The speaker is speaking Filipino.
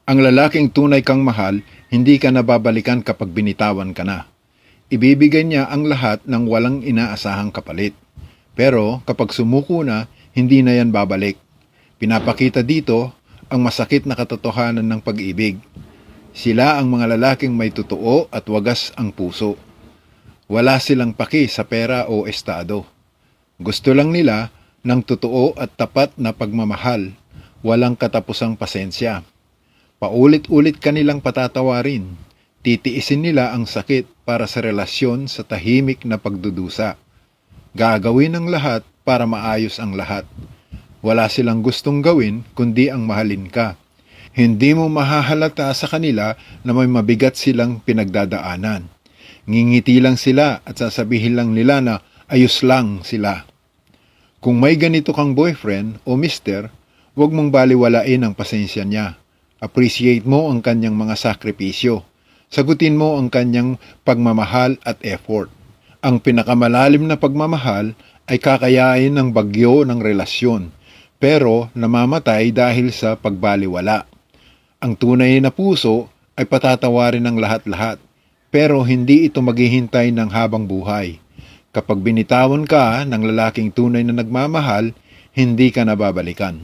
Ang lalaking tunay kang mahal, hindi ka nababalikan kapag binitawan ka na. Ibibigay niya ang lahat ng walang inaasahang kapalit. Pero kapag sumuko na, hindi na yan babalik. Pinapakita dito ang masakit na katotohanan ng pag-ibig. Sila ang mga lalaking may totoo at wagas ang puso. Wala silang paki sa pera o estado. Gusto lang nila ng totoo at tapat na pagmamahal, walang katapusang pasensya. Paulit-ulit kanilang patatawarin. Titiisin nila ang sakit para sa relasyon sa tahimik na pagdudusa. Gagawin ang lahat para maayos ang lahat. Wala silang gustong gawin kundi ang mahalin ka. Hindi mo mahahalata sa kanila na may mabigat silang pinagdadaanan. Ngingiti lang sila at sasabihin lang nila na ayos lang sila. Kung may ganito kang boyfriend o mister, huwag mong baliwalain ang pasensya niya. Appreciate mo ang kanyang mga sakripisyo. Sagutin mo ang kanyang pagmamahal at effort. Ang pinakamalalim na pagmamahal ay kakayain ng bagyo ng relasyon, pero namamatay dahil sa pagbaliwala. Ang tunay na puso ay patatawarin ng lahat-lahat, pero hindi ito maghihintay ng habang buhay. Kapag binitawan ka ng lalaking tunay na nagmamahal, hindi ka nababalikan.